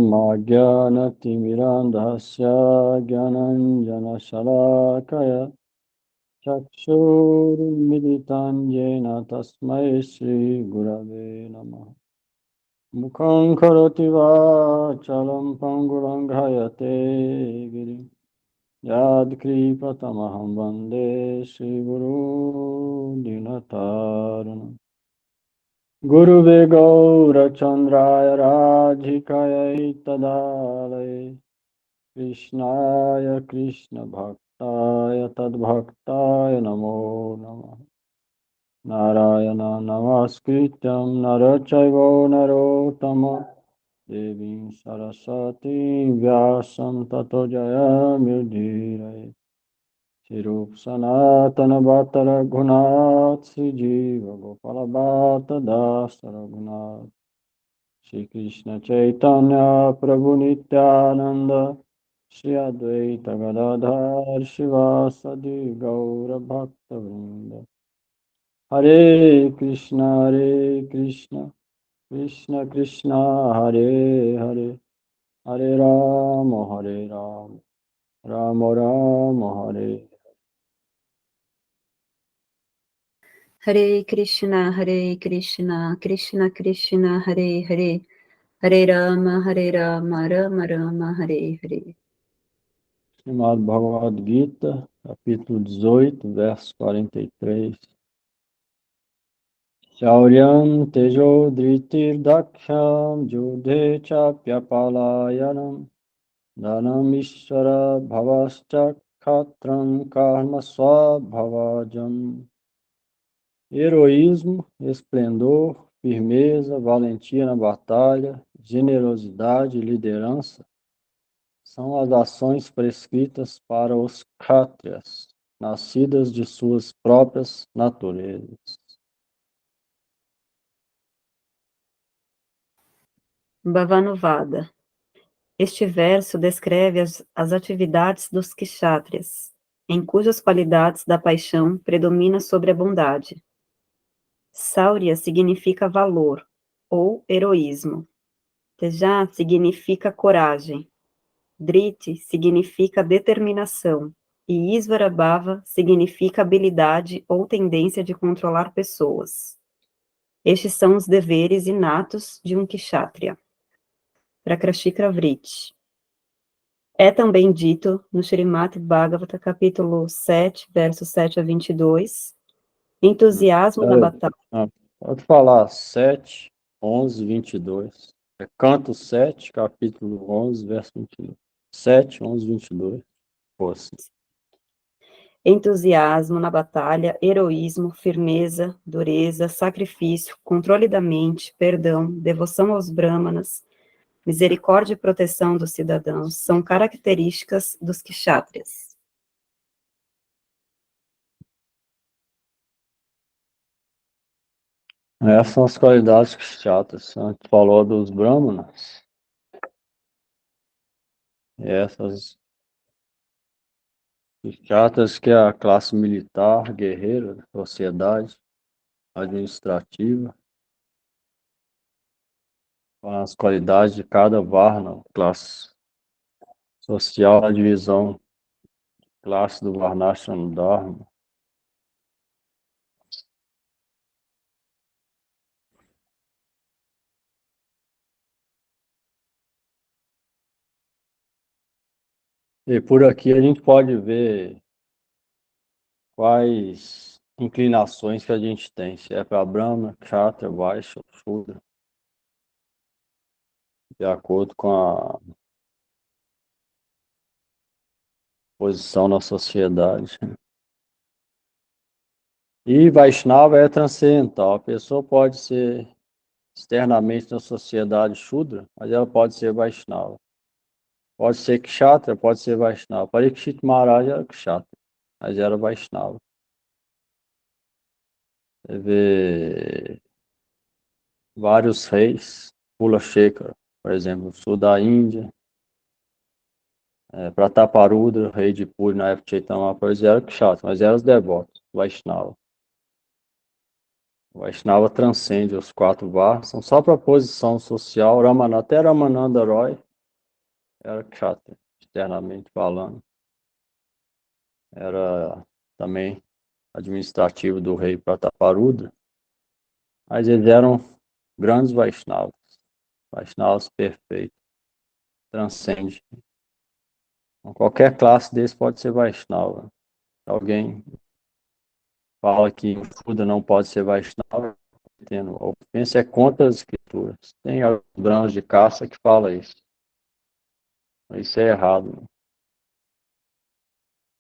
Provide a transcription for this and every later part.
Omagyanatimirandhasya Gyananjana Shalakaya Chakshurmilitan Yena Tasmai Shri Gurave Namaha. Mukham karoti vachalam panguranghayate girim Yad kripatamaham vande Shri Guru Dinatarana. Guruve Gaura Chandraya Radhikaya Tadalaya Krishnaya Krishna Bhaktaya Tadbhaktaya Namo Namah. Narayana Namaskrityam Narachaivo Narottama Devim Saraswati Vyasam Tato Jayamudhiraye Sirup Sanatana Bhattara Gunat Sijiva Gopala Bhatta Dasara Gunat Shri Krishna Chaitanya Prabhu Nityananda Shri Advaita Gadadhar Shivasadi Gaura Bhakta Vrinda Hare Krishna Krishna Krishna Hare Hare Hare Rama Rama Rama Hare Hare Krishna, Krishna Krishna, Hare Hare, Hare Rama, Rama Rama, Hare Hare. Srimad Bhagavad Gita, capítulo 18, verso 43. Shauryam tejo dhritir daksham judhe chapyapalayanam dhanam ishvara bhavascha khatram karma swabhavajam. Heroísmo, esplendor, firmeza, valentia na batalha, generosidade e liderança são as ações prescritas para os kshatriyas, nascidas de suas próprias naturezas. Bhavanuvada. Este verso descreve as atividades dos kshatriyas, em cujas qualidades da paixão predomina sobre a bondade. Saurya significa valor, ou heroísmo. Teja significa coragem. Driti significa determinação. E Isvarabhava significa habilidade ou tendência de controlar pessoas. Estes são os deveres inatos de um kshatriya. Prakrashikra Vritti. É também dito no Srimad Bhagavata, capítulo 7, versos 7 a 22, entusiasmo na batalha. Pode falar 7, 11, 22. É Canto 7, capítulo 11, verso 22. 7, 11, 22. Assim. Entusiasmo na batalha, heroísmo, firmeza, dureza, sacrifício, controle da mente, perdão, devoção aos brahmanas, misericórdia e proteção dos cidadãos são características dos kshatriyas. Essas são as qualidades kshatriyas. A gente falou dos brahmanas. Essas kshatriyas que é a classe militar, guerreira, sociedade administrativa. As qualidades de cada varna, classe social, a divisão classe do Varnashram Dharma. E por aqui a gente pode ver quais inclinações que a gente tem, se é para Brahma, Kshatriya, Vaishya, Shudra, de acordo com a posição na sociedade. E Vaishnava é transcendental. A pessoa pode ser externamente na sociedade Shudra, mas ela pode ser Vaishnava. Pode ser Kshatriya, pode ser Vaishnava. Parikshit Maharaj era Kshatriya, mas era Vaishnava. Você vê vários reis, Kula Shekara, por exemplo, sul da Índia, Prataparudra, rei de Puri, na época de Chaitanya Mahaprabhu, era Kshatriya, mas eram os devotos, Vaishnava. O Vaishnava transcende os 4 varnas, são só para a posição social. Até Ramananda Roy era kshatriya, externamente falando. Era também administrativo do rei Prataparudra, mas eles eram grandes Vaishnavas, Vaishnavas perfeitos, transcende. Então, qualquer classe desse pode ser Vaishnava. Alguém fala que o Shudra não pode ser Vaishnava, tendo a ofensa é contra as escrituras. Tem alguns brahmanas de caça que fala isso. Isso é errado.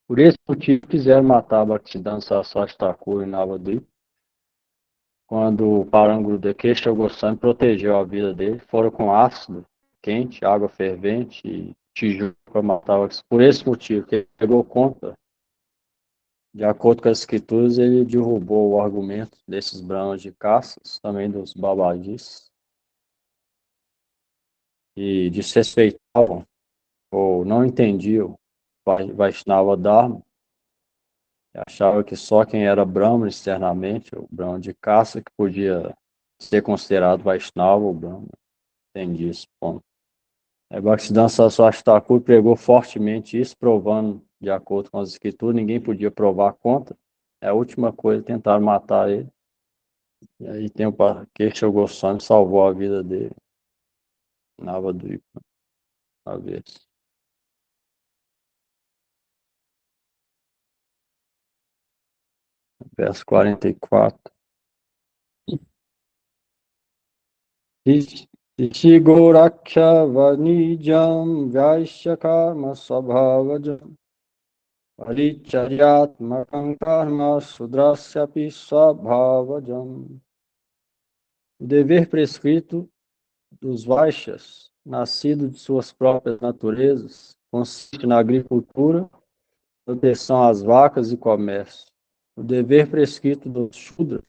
Por esse motivo, quiseram matar Bhaktisiddhanta Saraswati Thakur em Navadvip. Quando o Parangruda Keshav Goswami protegeu a vida dele, foram com ácido quente, água fervente e tijolo para matar o Bhaktisiddhanta. Por esse motivo, que ele pegou conta. De acordo com as escrituras, ele derrubou o argumento desses brahmanas de caças, também dos babagis, e desrespeitavam ou não entendiam o Vaishnava Dharma, e achavam que só quem era brahmana externamente, o brahmana de caça, que podia ser considerado Vaishnava ou brahmana. Entendi esse ponto. Bhaktisiddhanta Saraswati Thakur pregou fortemente isso, provando, de acordo com as escrituras, ninguém podia provar contra. É a última coisa, tentaram matar ele. E aí tem o Keshav Goswami salvou a vida dele. Navadvipa, uma vez. Verso 44. Ishigoraksha vanijam vaishya karma svabhavajam paricharyatmakam karma sudrasyapi svabhavajam. O dever prescrito dos Vaishyas, nascido de suas próprias naturezas, consiste na agricultura, proteção às vacas e comércio. O dever prescrito dos Shudras,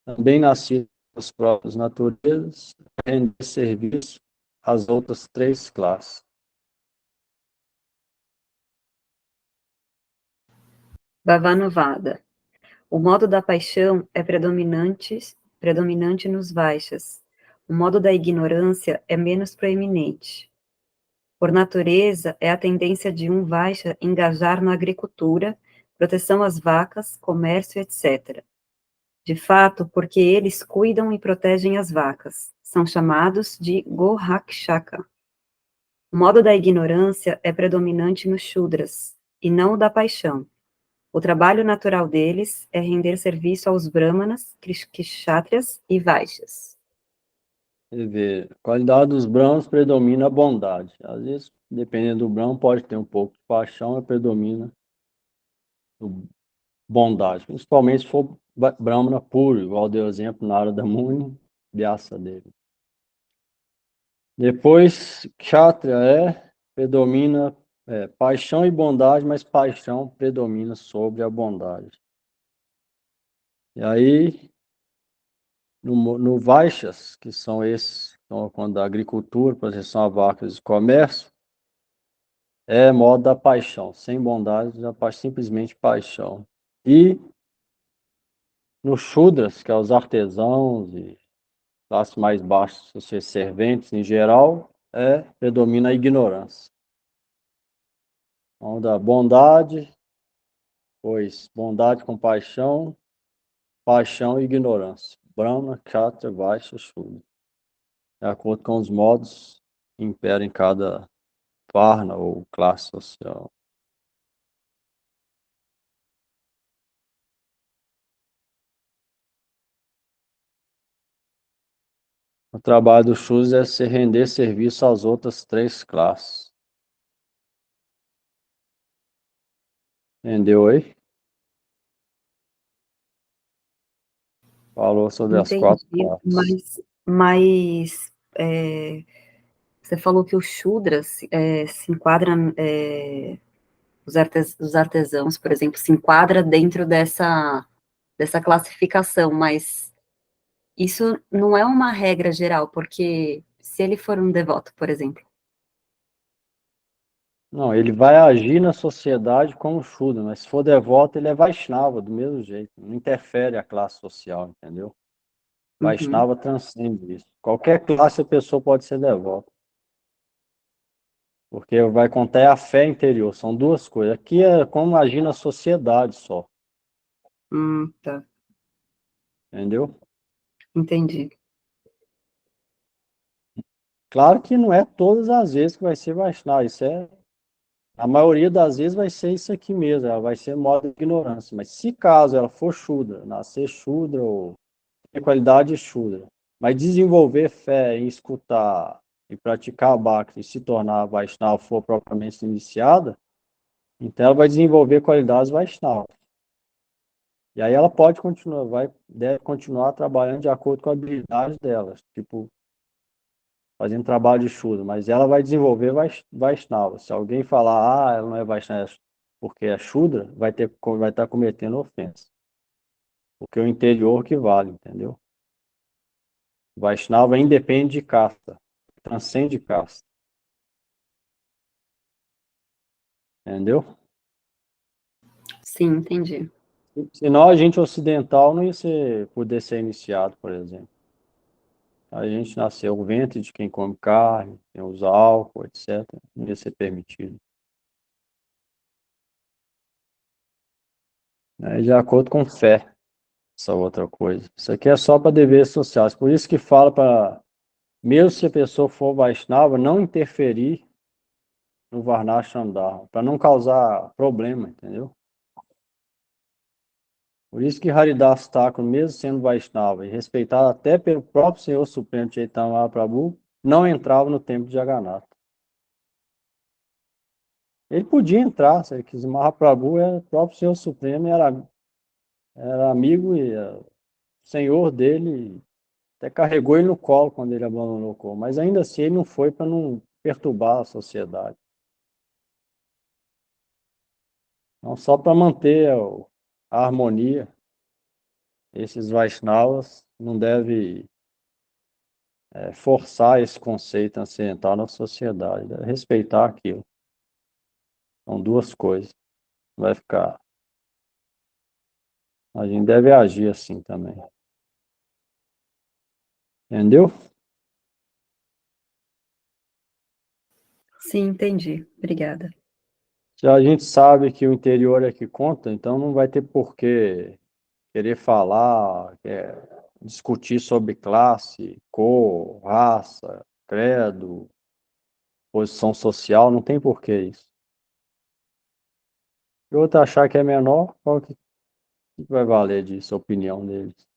também nascido das próprias naturezas, é render serviço às outras três classes. Bhavanuvada. O modo da paixão é predominante nos Vaixas. O modo da ignorância é menos proeminente. Por natureza, é a tendência de um Vaixya engajar na agricultura, proteção às vacas, comércio, etc. De fato, porque eles cuidam e protegem as vacas. São chamados de Gorakshaka. O modo da ignorância é predominante nos Shudras, e não o da paixão. O trabalho natural deles é render serviço aos Brahmanas, Kshatriyas e Vaishyas. Você vê, a qualidade dos brahmanos predomina a bondade. Às vezes, dependendo do brahman, pode ter um pouco de paixão, mas predomina a bondade. Principalmente se for brahmana puro, igual deu exemplo na Narada Muni, Vyasa dele. Depois, Kshatriya predomina paixão e bondade, mas paixão predomina sobre a bondade. E aí, no Vaixas, que são esses, então, quando a agricultura, proteção a vacas e comércio, é modo da paixão, sem bondade, simplesmente paixão. E no Shudras, que é os artesãos e classes mais baixas, os serventes em geral, predomina a ignorância. Então, da bondade, pois bondade com paixão, paixão e ignorância. Brahma, Kshatriya, Vaishya, Shudra. De acordo com os modos que imperam em cada varna ou classe social. O trabalho do Shudra é se render serviço às outras três classes. Entendeu aí? Falou sobre as quatro Entendi, classes. mas você falou que os Shudras se enquadram, os artesãos, por exemplo, se enquadra dentro dessa classificação, mas isso não é uma regra geral, porque se ele for um devoto, por exemplo. Não, ele vai agir na sociedade como Shudra, mas se for devoto, ele é Vaishnava, do mesmo jeito. Não interfere a classe social, entendeu? Uhum. Vaishnava transcende isso. Qualquer classe a pessoa pode ser devota. Porque vai contar é a fé interior, são duas coisas. Aqui é como agir na sociedade só, Tá. entendeu? Entendi. Claro que não é todas as vezes que vai ser Vaishnava, isso é, a maioria das vezes vai ser isso aqui mesmo, ela vai ser modo de ignorância, mas se caso ela for Shudra, nascer Shudra ou ter qualidade Shudra, mas desenvolver fé em escutar e praticar Bhakti e se tornar Vaishnava, for propriamente iniciada, então ela vai desenvolver qualidades Vaishnava. E aí ela pode continuar, deve continuar trabalhando de acordo com a habilidade delas, tipo, fazendo trabalho de estudo, mas ela vai desenvolver Vaishnava. Se alguém falar, ela não é Vaishnava porque é Shudra, vai estar cometendo ofensa. Porque o interior que vale, entendeu? Vaishnava independe de casta, transcende casta, entendeu? Sim, entendi. Senão a gente ocidental não poder ser iniciado, por exemplo. A gente nasceu o ventre de quem come carne, quem usa álcool, etc. Não ia ser permitido. Né? De acordo com fé, essa outra coisa. Isso aqui é só para deveres sociais. Por isso que fala para, mesmo se a pessoa for Vaishnava, não interferir no Varnashram Dharma, para não causar problema, entendeu? Por isso que Haridas Thakur, mesmo sendo Vaishnava e respeitado até pelo próprio Senhor Supremo Chaitanya Mahaprabhu, não entrava no templo de Jagannatha. Ele podia entrar, se ele quis. Mahaprabhu era o próprio Senhor Supremo, era amigo e senhor dele, até carregou ele no colo quando ele abandonou o colo, mas ainda assim ele não foi para não perturbar a sociedade. Não só para manter a harmonia, esses Vaishnavas não devem forçar esse conceito ocidental na sociedade, deve respeitar aquilo. São duas coisas. Vai ficar. A gente deve agir assim também. Entendeu? Sim, entendi. Obrigada. Se a gente sabe que o interior é que conta, então não vai ter por que querer falar, discutir sobre classe, cor, raça, credo, posição social, não tem por que isso. E outro achar que é menor, qual que vai valer disso, a opinião deles?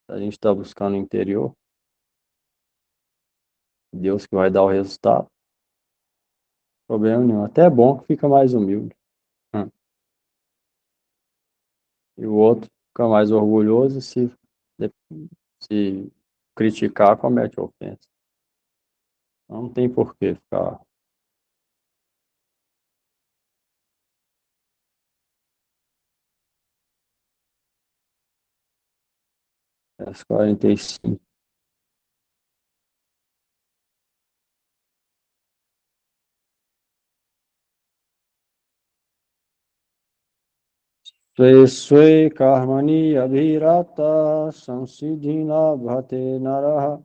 A gente está buscando o interior, Deus que vai dar o resultado, problema nenhum. Até é bom que fica mais humilde. Hum. E o outro fica mais orgulhoso se criticar, comete ofensa. Não tem por que ficar. Às 45. Swe swe karmani abhirata samsiddhina bhate naraha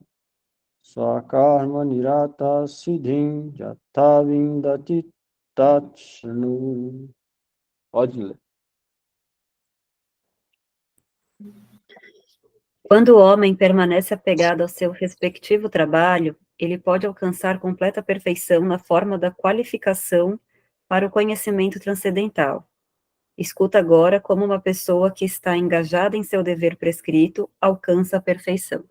swakarma nirata siddhim jatha vindati tatshanu. Pode ler. Quando o homem permanece apegado ao seu respectivo trabalho, ele pode alcançar completa perfeição na forma da qualificação para o conhecimento transcendental. Escuta agora como uma pessoa que está engajada em seu dever prescrito alcança a perfeição.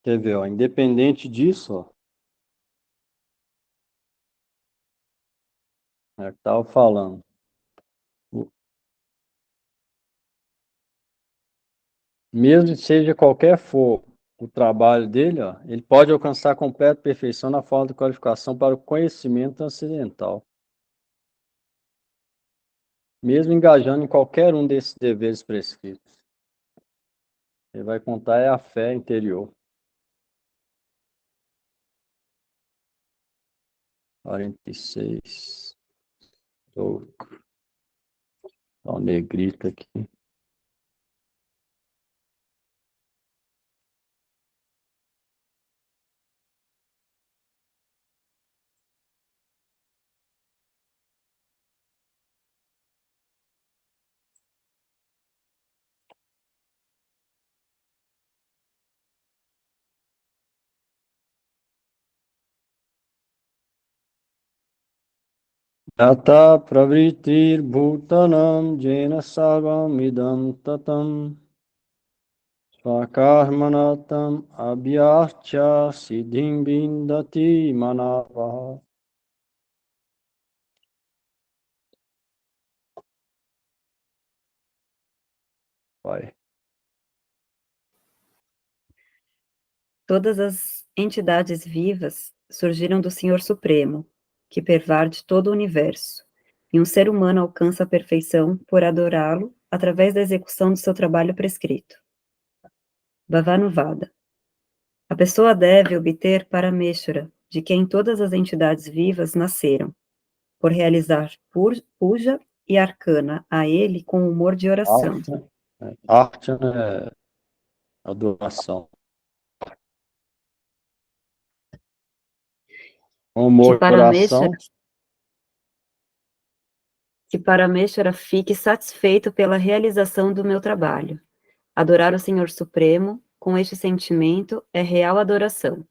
Quer ver, ó, independente disso, ó, é que estava falando. Mesmo que seja qualquer for o trabalho dele, ó, ele pode alcançar completa perfeição na forma de qualificação para o conhecimento transcendental, mesmo engajando em qualquer um desses deveres prescritos. Ele vai contar é a fé interior. 46. Estou com um negrito aqui. Yata pravritir bhutanam jena sarvam idam tatam svakarmanatam abhyarcha siddhim bindati manavaha. Vai. Todas as entidades vivas surgiram do Senhor Supremo, que pervade todo o universo, e um ser humano alcança a perfeição por adorá-lo através da execução do seu trabalho prescrito. Bhavanuvada. A pessoa deve obter Parameshvara, de quem todas as entidades vivas nasceram, por realizar puja e arcana a ele com humor de oração. Archana é adoração. Que Humor e Parameshvara, oração. que Parameshvara fique satisfeito pela realização do meu trabalho. Adorar o Senhor Supremo, com este sentimento, é real adoração.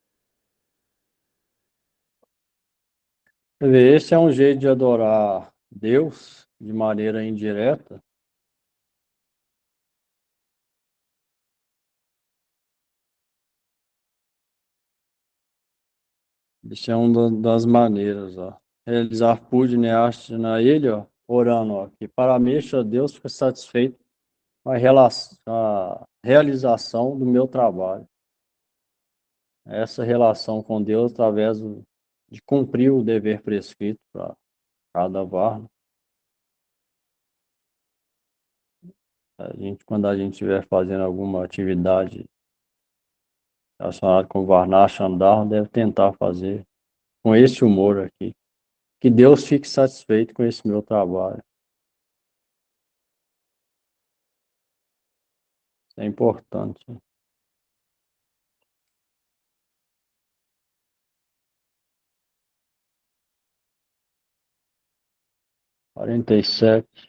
Quer ver, esse é um jeito de adorar Deus de maneira indireta. Isso é uma das maneiras, ó. Realizar puja neastina a ele, ó, orando, ó, que para mim, ó, Deus fica satisfeito com a realização do meu trabalho. Essa relação com Deus através de cumprir o dever prescrito para cada varna. Quando a gente estiver fazendo alguma atividade relacionada com Varnashana Dharma, deve tentar fazer com esse humor aqui. Que Deus fique satisfeito com esse meu trabalho. Isso é importante. 47.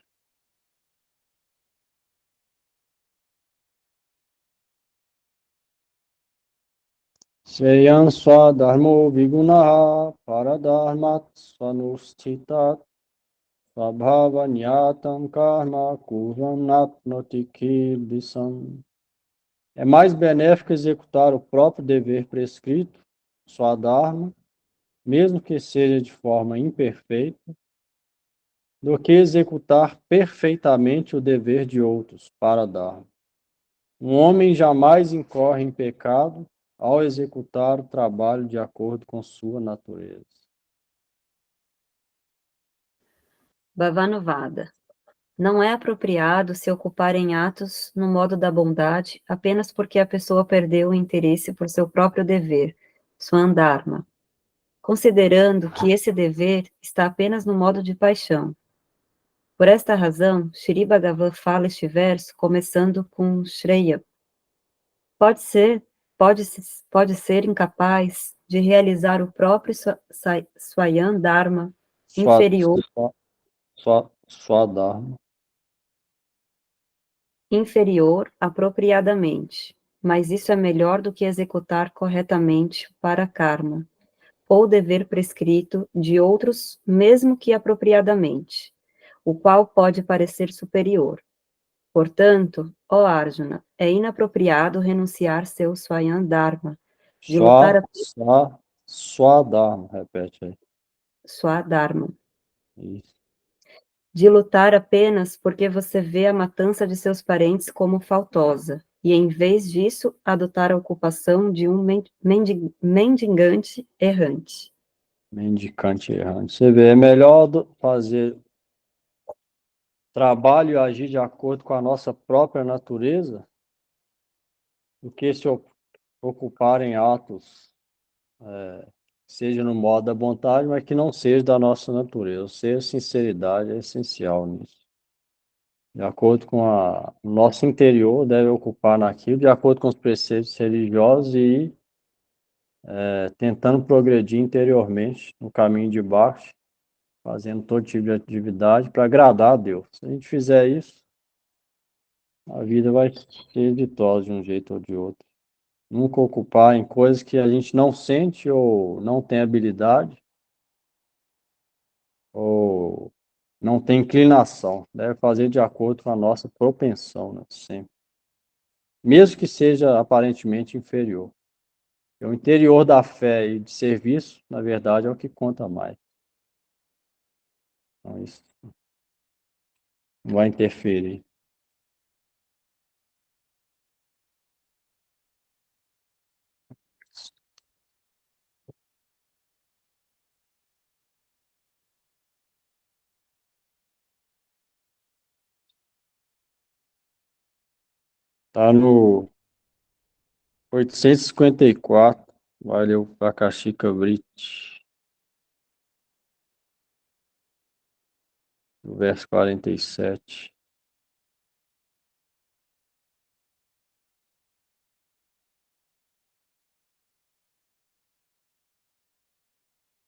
Sveyam swadharmo vigunaha paradharmat swanustitat svabhavanyatam karma kuranatnoti kilbisam. É mais benéfico executar o próprio dever prescrito, swadharma, mesmo que seja de forma imperfeita, do que executar perfeitamente o dever de outros, paradharma. Um homem jamais incorre em pecado ao executar o trabalho de acordo com sua natureza. Bhavanuvada. Não é apropriado se ocupar em atos no modo da bondade apenas porque a pessoa perdeu o interesse por seu próprio dever, Swandharma, considerando que esse dever está apenas no modo de paixão. Por esta razão, Shri Bhagavan fala este verso começando com Shreya. Pode ser incapaz de realizar o próprio Swayam Dharma Swadharma. inferior apropriadamente, mas isso é melhor do que executar corretamente para karma, ou dever prescrito de outros, mesmo que apropriadamente, o qual pode parecer superior. Portanto, ó Arjuna, é inapropriado renunciar seu Swayam Dharma, de lutar a Swadharma, repete aí. Swadharma, Isso. de lutar apenas porque você vê a matança de seus parentes como faltosa, e em vez disso, adotar a ocupação de um mendigante errante. Mendicante errante. Você vê, é melhor fazer trabalho e agir de acordo com a nossa própria natureza do que se ocupar em atos, seja no modo da vontade, mas que não seja da nossa natureza. Ou seja, sinceridade é essencial nisso. De acordo com o nosso interior, deve ocupar naquilo, de acordo com os preceitos religiosos e tentando progredir interiormente no caminho de baixo, fazendo todo tipo de atividade para agradar a Deus. Se a gente fizer isso, a vida vai ser vitória de um jeito ou de outro. Nunca ocupar em coisas que a gente não sente ou não tem habilidade, ou não tem inclinação. Deve fazer de acordo com a nossa propensão, né? Sempre. Mesmo que seja aparentemente inferior. O interior da fé e de serviço, na verdade, é o que conta mais. Então, isso não vai interferir. Está no 854. Valeu para Caxica Brite, no verso 47.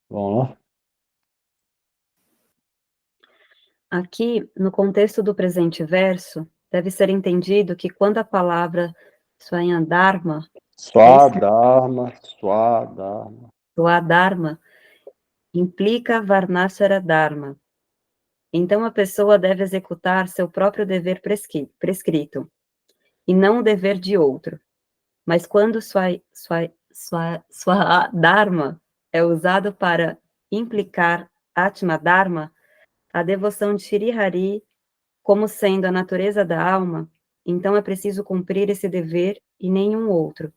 Vamos lá? Aqui, no contexto do presente verso, deve ser entendido que quando a palavra Swayam-dharma é escrita Swadharma, Swadharma. Swadharma, implica Varnashara Dharma. Então a pessoa deve executar seu próprio dever prescrito, e não o dever de outro. Mas quando Swadharma é usado para implicar Atma Dharma, a devoção de Shri Hari como sendo a natureza da alma, então é preciso cumprir esse dever e nenhum outro.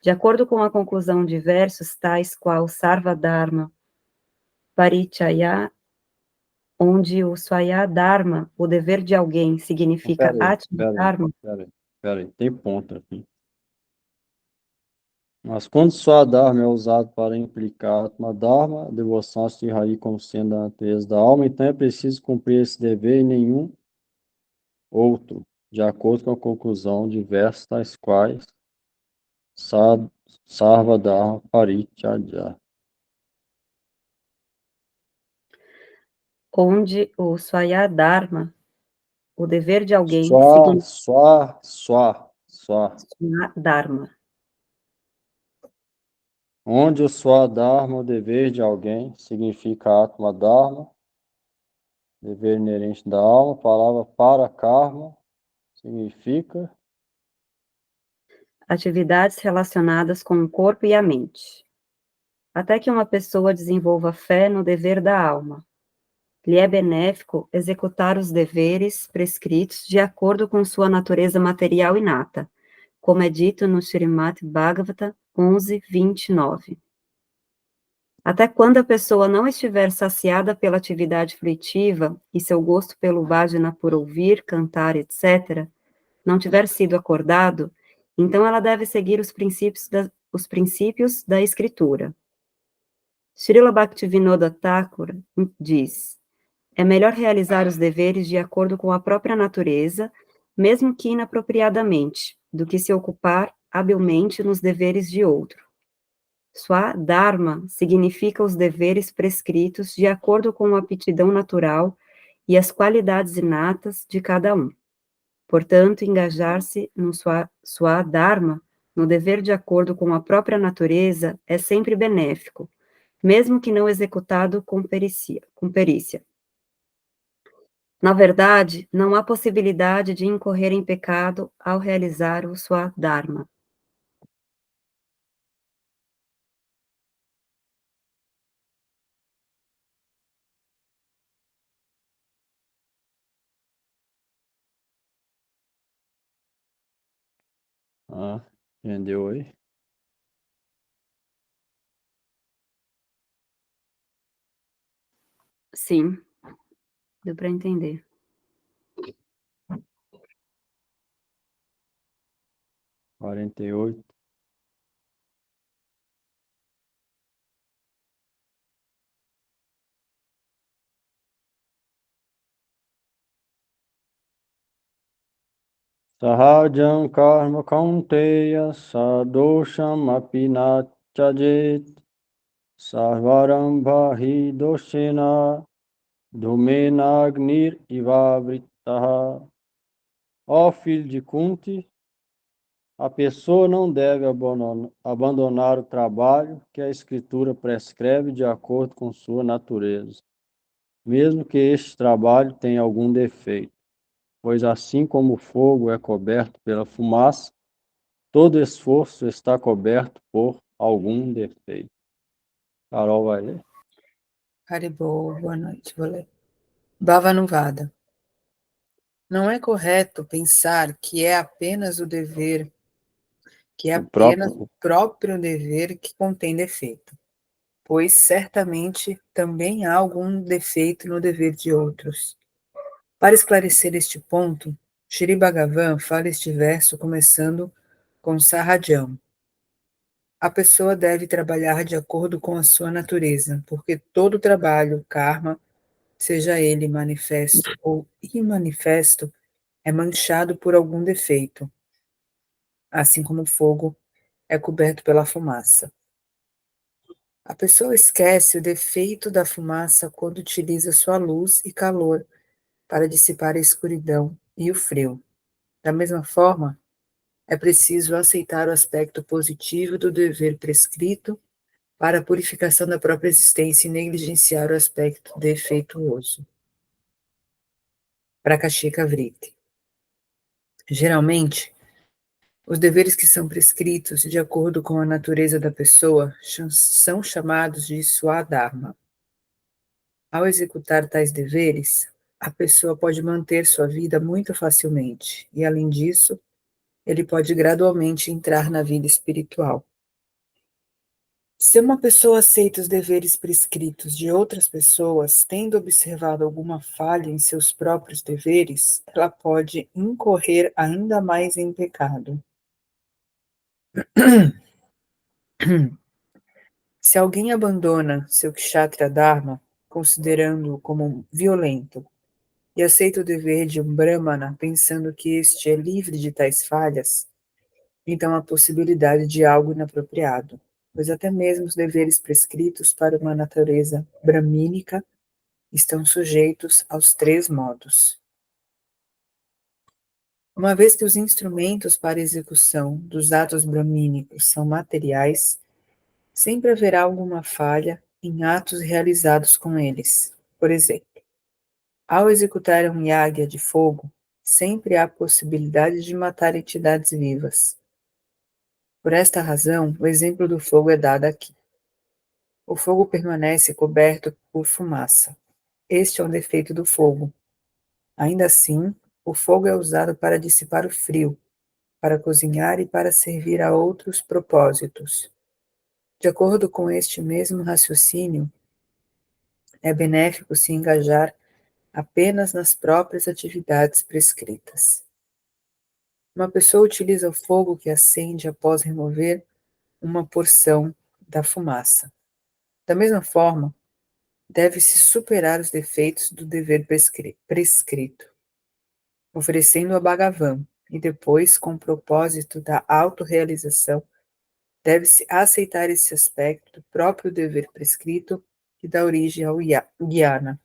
De acordo com a conclusão de versos tais qual Sarva Dharma, Parichaya, onde o Swaya Dharma, o dever de alguém, significa Peraí, Atma peraí, Dharma, peraí, peraí. Tem ponto aqui. Mas quando Swadharma é usado para implicar Atma-dharma, a devoção a Sri Hari como sendo a natureza da alma, então é preciso cumprir esse dever e nenhum outro, de acordo com a conclusão de versos tais quais Sarvadharma Parityaya. onde o Swaya Dharma, o dever de alguém, Swa, significa swa, swa, swa. Dharma. Onde o Swadharma, o dever de alguém, significa Atma-dharma, dever inerente da alma, a palavra para karma significa Atividades relacionadas com o corpo e a mente. Até que uma pessoa desenvolva fé no dever da alma. Lhe é benéfico executar os deveres prescritos de acordo com sua natureza material inata, como é dito no Srimad Bhagavata 11:29. Até quando a pessoa não estiver saciada pela atividade fruitiva e seu gosto pelo bhajana por ouvir, cantar, etc., não tiver sido acordado, então ela deve seguir os princípios da escritura. Srila Bhaktivinoda Thakur diz: é melhor realizar os deveres de acordo com a própria natureza, mesmo que inapropriadamente, do que se ocupar habilmente nos deveres de outro. Swadharma significa os deveres prescritos de acordo com a aptidão natural e as qualidades inatas de cada um. Portanto, engajar-se no Swadharma, no dever de acordo com a própria natureza, é sempre benéfico, mesmo que não executado com perícia. Na verdade, não há possibilidade de incorrer em pecado ao realizar o Swadharma. Ah, entendeu aí? Sim, deu para entender. 48. Sahajam karma kaunteya sadosham apinachajet sarvarambha hi doshena dhumenagnir ivavritaha. Ó filho de Kunti, a pessoa não deve abandonar o trabalho que a Escritura prescreve de acordo com sua natureza. mesmo que este trabalho tenha algum defeito, pois assim como o fogo é coberto pela fumaça, todo esforço está coberto por algum defeito. Carol vai ler. Haribo, boa noite, vou ler. Bhavanuvada. Não é correto pensar que é apenas o dever, que é O apenas próprio o próprio dever que contém defeito, pois certamente também há algum defeito no dever de outros. Para esclarecer este ponto, Shri Bhagavan fala este verso começando com Sahajam. A pessoa deve trabalhar de acordo com a sua natureza, porque todo trabalho, karma, seja ele manifesto ou imanifesto, é manchado por algum defeito, assim como o fogo é coberto pela fumaça. A pessoa esquece o defeito da fumaça quando utiliza sua luz e calor para dissipar a escuridão e o frio. Da mesma forma, é preciso aceitar o aspecto positivo do dever prescrito para a purificação da própria existência e negligenciar o aspecto defeituoso. Prakashika Vritti. Geralmente, os deveres que são prescritos de acordo com a natureza da pessoa são chamados de Swadharma. Ao executar tais deveres, a pessoa pode manter sua vida muito facilmente e, além disso, ele pode gradualmente entrar na vida espiritual. Se uma pessoa aceita os deveres prescritos de outras pessoas, tendo observado alguma falha em seus próprios deveres, ela pode incorrer ainda mais em pecado. Se alguém abandona seu kshatriya dharma, considerando-o como violento, e aceita o dever de um brahmana, pensando que este é livre de tais falhas, então há possibilidade de algo inapropriado, pois até mesmo os deveres prescritos para uma natureza bramínica estão sujeitos aos três modos. Uma vez que os instrumentos para a execução dos atos bramínicos são materiais, sempre haverá alguma falha em atos realizados com eles. Por exemplo, ao executar um yagya de fogo, sempre há possibilidade de matar entidades vivas. Por esta razão, o exemplo do fogo é dado aqui. O fogo permanece coberto por fumaça. Este é um defeito do fogo. Ainda assim, o fogo é usado para dissipar o frio, para cozinhar e para servir a outros propósitos. De acordo com este mesmo raciocínio, é benéfico se engajar apenas nas próprias atividades prescritas. Uma pessoa utiliza o fogo que acende após remover uma porção da fumaça. Da mesma forma, deve-se superar os defeitos do dever prescrito, oferecendo a Bhagavan, e depois, com o propósito da autorrealização, deve-se aceitar esse aspecto do próprio dever prescrito que dá origem ao jnana.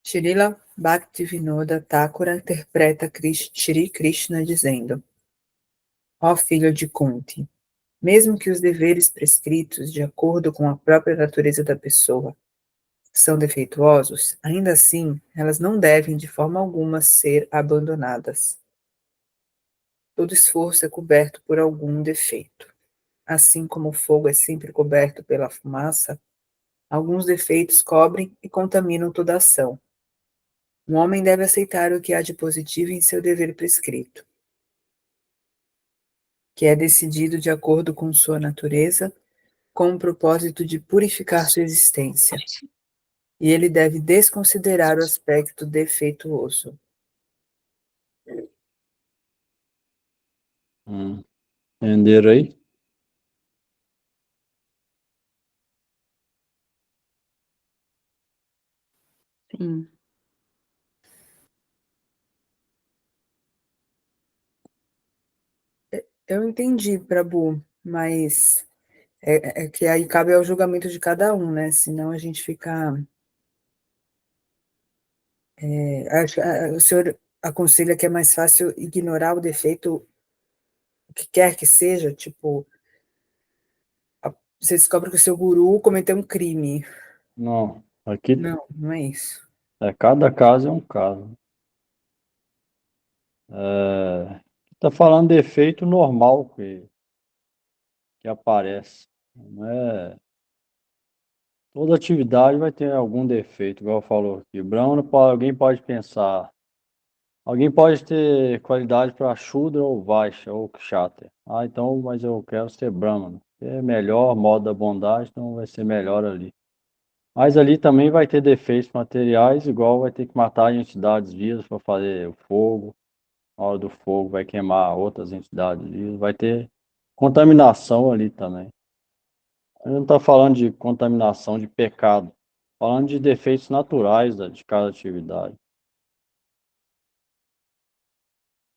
Srila Bhaktivinoda Thakura interpreta Shri Krishna dizendo: Ó filho de Kunti, mesmo que os deveres prescritos de acordo com a própria natureza da pessoa são defeituosos, ainda assim, elas não devem de forma alguma ser abandonadas. Todo esforço é coberto por algum defeito. Assim como o fogo é sempre coberto pela fumaça, alguns defeitos cobrem e contaminam toda a ação. Um homem deve aceitar o que há de positivo em seu dever prescrito, que é decidido de acordo com sua natureza, com o propósito de purificar sua existência. E ele deve desconsiderar o aspecto defeituoso. Entenderam aí? Sim. Eu entendi, Prabhu, mas é que aí cabe ao julgamento de cada um, né? Senão a gente fica. O senhor aconselha que é mais fácil ignorar o defeito, o que quer que seja, tipo, você descobre que o seu guru cometeu um crime. Não, aqui Não, não é isso. cada caso é um caso. Tá falando de efeito normal que aparece. Não é, toda atividade vai ter algum defeito, igual falou aqui. Brahmana, alguém pode ter qualidade para Shudra ou Vaishya ou Kshatriya. Ah, então, mas eu quero ser Brahmana. É melhor, modo da bondade, então vai ser melhor ali. Mas ali também vai ter defeitos materiais, igual vai ter que matar entidades vivas para fazer o fogo. Na hora do fogo vai queimar outras entidades vivas. Vai ter contaminação ali também. A gente não está falando de contaminação de pecado, falando de defeitos naturais de cada atividade.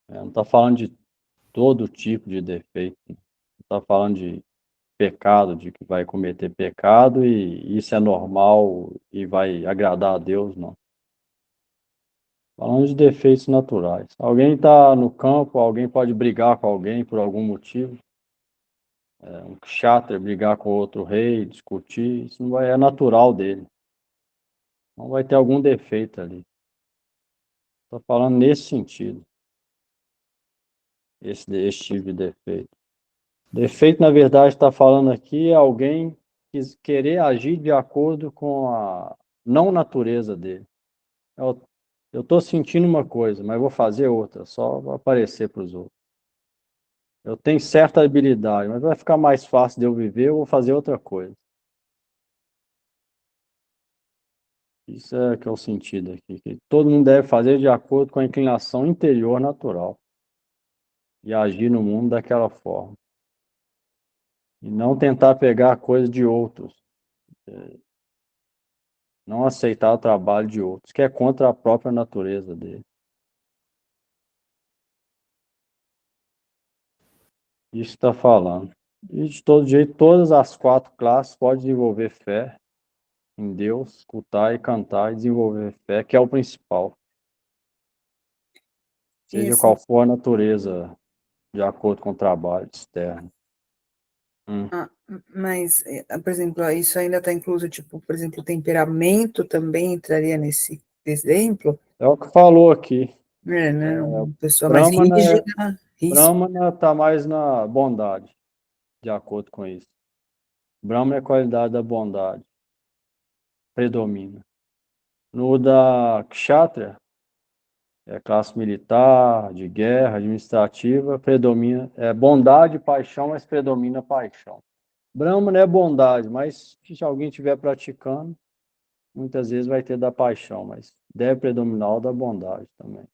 Não está falando de todo tipo de defeito. Não está falando de pecado, de que vai cometer pecado e isso é normal e vai agradar a Deus, não. Falando de defeitos naturais. Alguém está no campo, alguém pode brigar com alguém por algum motivo. Um kshatriya brigar com outro rei, discutir, isso não vai, é natural dele. Não vai ter algum defeito ali. Estou falando nesse sentido, esse tipo de defeito. Defeito, na verdade, está falando aqui é alguém querer agir de acordo com a não natureza dele. Eu estou sentindo uma coisa, mas vou fazer outra, só vai aparecer para os outros. Eu tenho certa habilidade, mas vai ficar mais fácil de eu viver, eu vou fazer outra coisa. Isso é que é o sentido aqui, que todo mundo deve fazer de acordo com a inclinação interior natural e agir no mundo daquela forma. E não tentar pegar a coisa de outros, não aceitar o trabalho de outros, que é contra a própria natureza dele. Isso está falando. E de todo jeito, todas as 4 classes podem desenvolver fé em Deus, escutar e cantar e desenvolver fé, que é o principal. E Seja assim, qual for a natureza, de acordo com o trabalho externo. ah, mas, por exemplo, isso ainda está incluso, tipo, por exemplo, o temperamento também entraria nesse exemplo? É o que falou aqui. É, né? Uma pessoa mais Brahmana, rígida, ríspida. Brahmana está mais na bondade, de acordo com isso. Brahmana é a qualidade da bondade, predomina. No da Kshatriya, é classe militar, de guerra, administrativa, predomina, é bondade e paixão, mas predomina a paixão. Brahmana é bondade, mas se alguém estiver praticando, muitas vezes vai ter da paixão, mas deve predominar o da bondade também.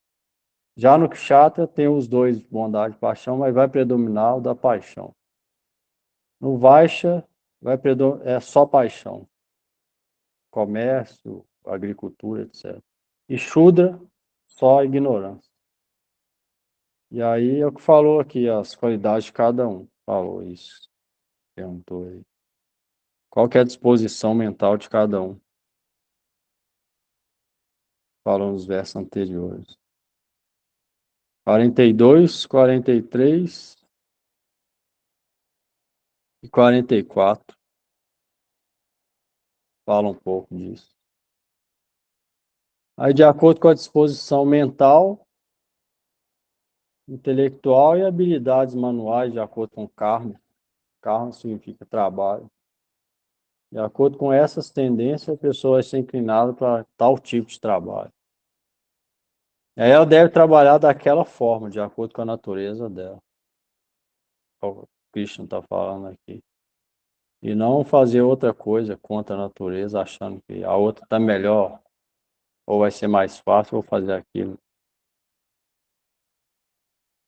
Já no Kshatriya tem os dois, bondade e paixão, mas vai predominar o da paixão. No Vaishya é só paixão, comércio, agricultura, etc. E Shudra, só ignorância. E aí é o que falou aqui, as qualidades de cada um. Falou isso. Perguntou aí. Qual que é a disposição mental de cada um? Falou nos versos anteriores. 42, 43 e 44. Fala um pouco disso. Aí, de acordo com a disposição mental, intelectual e habilidades manuais, de acordo com o karma. Karma significa trabalho. De acordo com essas tendências, a pessoa vai ser inclinada para tal tipo de trabalho. E aí ela deve trabalhar daquela forma, de acordo com a natureza dela. O Krishna está falando aqui. E não fazer outra coisa contra a natureza, achando que a outra está melhor, ou vai ser mais fácil, ou fazer aquilo,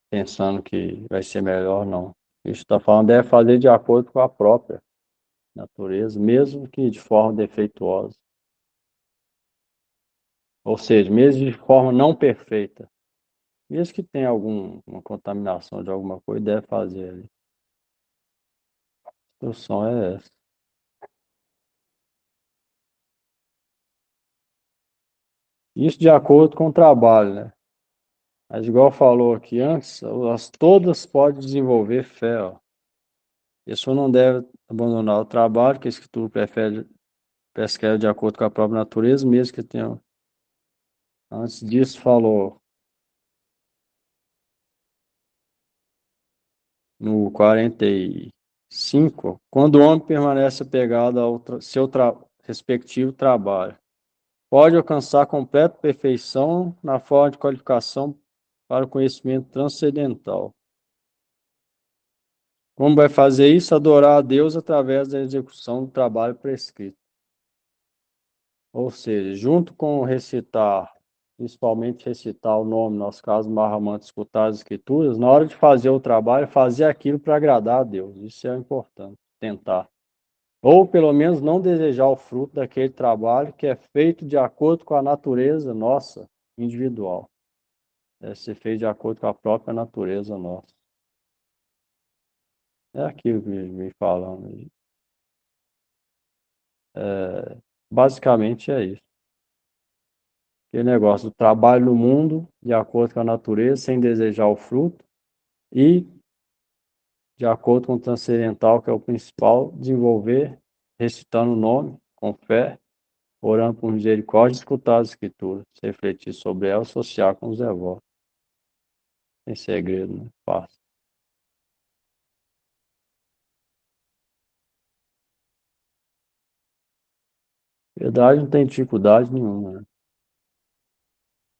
pensando que vai ser melhor, não. Krishna está falando deve fazer de acordo com a própria natureza, mesmo que de forma defeituosa. Ou seja, mesmo de forma não perfeita. Mesmo que tenha alguma contaminação de alguma coisa, deve fazer ali. A instrução é essa. Isso de acordo com o trabalho, né? Mas igual falou aqui antes, todas podem desenvolver fé, ó. A pessoa não deve abandonar o trabalho, que a Escritura prescreve de acordo com a própria natureza, mesmo que tenha. Antes disso, falou no 45, quando o homem permanece apegado ao seu respectivo trabalho, pode alcançar completa perfeição na forma de qualificação para o conhecimento transcendental. Como vai fazer isso? Adorar a Deus através da execução do trabalho prescrito. Ou seja, junto com recitar, principalmente recitar o nome, no nosso caso, Mahamanta, escutar as escrituras, na hora de fazer o trabalho, fazer aquilo para agradar a Deus. Isso é importante, tentar. Ou pelo menos não desejar o fruto daquele trabalho que é feito de acordo com a natureza nossa, individual. Deve ser feito de acordo com a própria natureza nossa. É aquilo que me falando aí. Basicamente é isso. Aquele negócio do trabalho no mundo, de acordo com a natureza, sem desejar o fruto, e, de acordo com o transcendental, que é o principal, desenvolver, recitando o nome, com fé, orando por misericórdia, escutar as escrituras, refletir sobre ela, associar com os devotos. Sem segredo, né? Fácil. Verdade, não tem dificuldade nenhuma, né?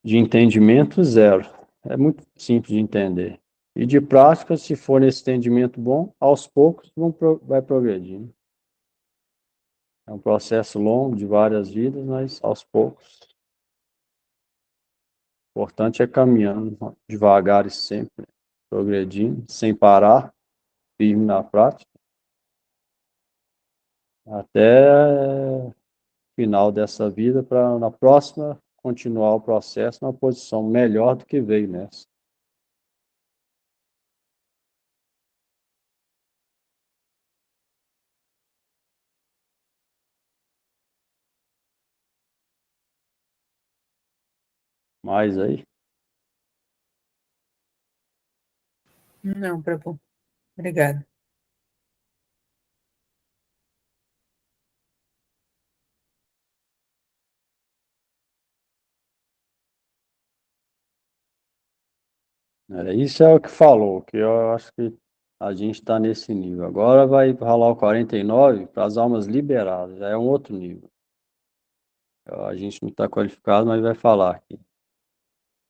De entendimento, zero. É muito simples de entender. E de prática, se for nesse entendimento bom, aos poucos vai progredindo. É um processo longo, de várias vidas, mas aos poucos. O importante é caminhando devagar e sempre, progredindo, sem parar, firme na prática, até o final dessa vida, para na próxima continuar o processo numa posição melhor do que veio nessa. Mais aí? Não, Prabhu. Obrigada. Isso é o que falou, que eu acho que a gente está nesse nível. Agora vai rolar o 49 para as almas liberadas, já é um outro nível. A gente não está qualificado, mas vai falar aqui.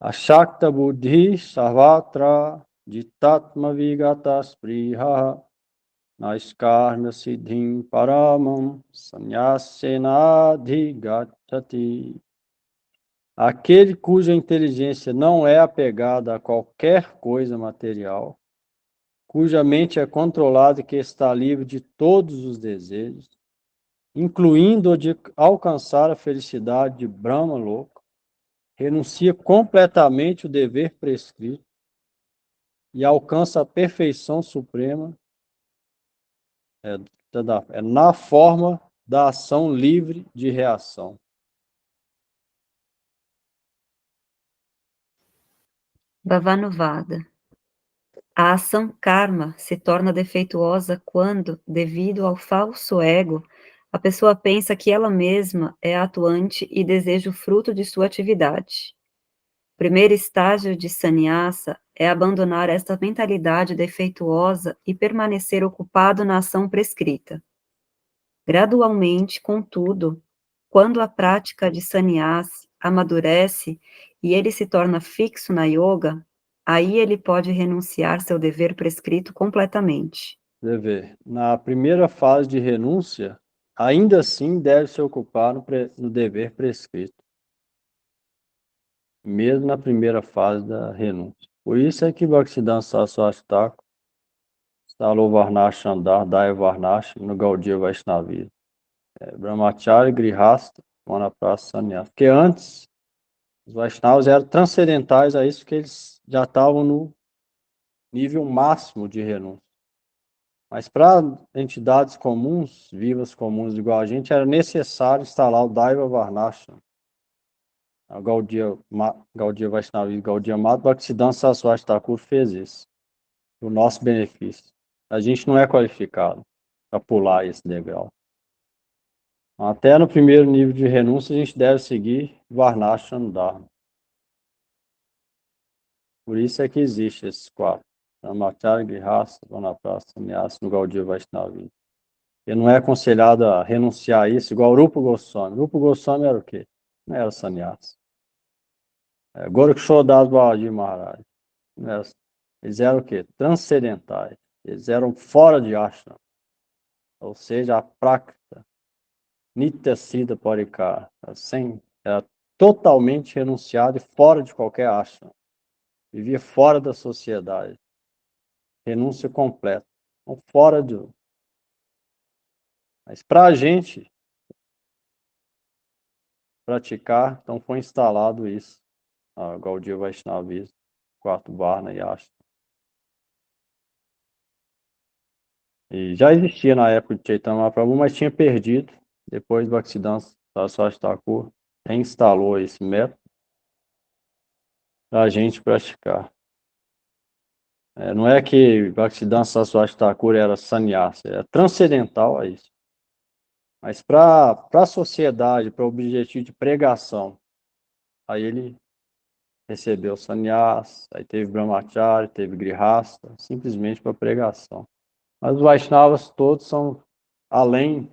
Ashakta buddhi sarvatra jitatma vigatas priha naiskarma siddhim paramam sanyasenadhi gacchati. Aquele cuja inteligência não é apegada a qualquer coisa material, cuja mente é controlada e que está livre de todos os desejos, incluindo o de alcançar a felicidade de Brahma Loka, renuncia completamente o dever prescrito e alcança a perfeição suprema na forma da ação livre de reação. Bhavanuvada. A ação karma se torna defeituosa quando, devido ao falso ego, a pessoa pensa que ela mesma é atuante e deseja o fruto de sua atividade. O primeiro estágio de sannyasa é abandonar esta mentalidade defeituosa e permanecer ocupado na ação prescrita. Gradualmente, contudo, quando a prática de sannyasa amadurece e ele se torna fixo na yoga, aí ele pode renunciar seu dever prescrito completamente. Dever. Na primeira fase de renúncia, ainda assim deve se ocupar no dever prescrito, mesmo na primeira fase da renúncia. Por isso é que Bhaktisiddhanta Saraswati Thakur instalou Varnashram Andar, Daya Varnashram no Gaudiya Vaishnavismo. Brahmacharya, Grihastha, Vanaprastha, Sannyasa. Porque antes, os Vaishnavas eram transcendentais a isso, que eles já estavam no nível máximo de renúncia. Mas para entidades comuns, vivas comuns igual a gente, era necessário instalar o Daiva Varnashram. A Gaudiya Vaishnavismo, Gaudiya Mata, Bhaktisiddhanta Saraswati Thakur fez isso, o nosso benefício. A gente não é qualificado para pular esse degrau. Até no primeiro nível de renúncia, a gente deve seguir Varnashram Dharma. Por isso é que existe esses quatro. Brahmacharya, Grihastha, Vanaprastha, Sannyasa, no Gaudiya Vaishnava. Ele não é aconselhado a renunciar a isso, igual o Rupa Goswami. Rupa Goswami era o quê? Não era sannyasa. Gorakshodas Babaji Maharaj. Eles eram o quê? Transcendentais. Eles eram fora de ashram. Ou seja, a prática Nitya Siddha Parikar. Era totalmente renunciado e fora de qualquer ashram. Vivia fora da sociedade. Renúncia completa. Então, fora de... Mas para a gente praticar, então foi instalado isso. A Gaudiya Vaishnavismo, quarto Varna e Ashram. E já existia na época de Chaitanya Mahaprabhu, mas tinha perdido. Depois Bhaktisiddhanta Saraswati Thakur reinstalou esse método para a gente praticar. Não é que Bhaktisiddhanta Saraswati Thakur era sannyasa, era transcendental a isso. Mas para a sociedade, para o objetivo de pregação, aí ele recebeu sannyasa, aí teve brahmacharya, teve grihastha, simplesmente para pregação. Mas os Vaishnavas todos são além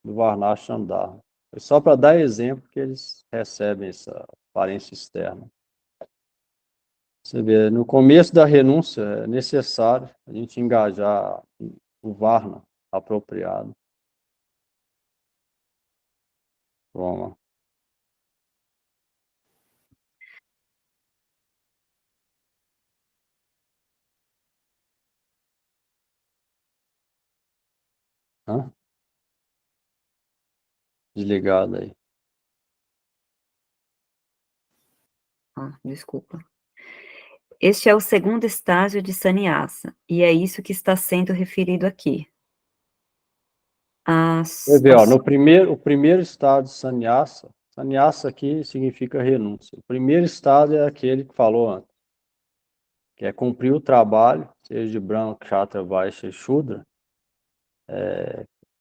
do Varnashram Dharma. É só para dar exemplo que eles recebem essa aparência externa. Você vê, no começo da renúncia é necessário a gente engajar o Varna apropriado. Vamos lá. Hã? Desligado aí. Desculpa. Este é o segundo estágio de sannyasa, e é isso que está sendo referido aqui. Você vê, ó, o primeiro estado de sannyasa, sannyasa aqui significa renúncia. O primeiro estado é aquele que falou antes, que é cumprir o trabalho, seja de Brahma, Kshatriya, Vaishya e Shudra,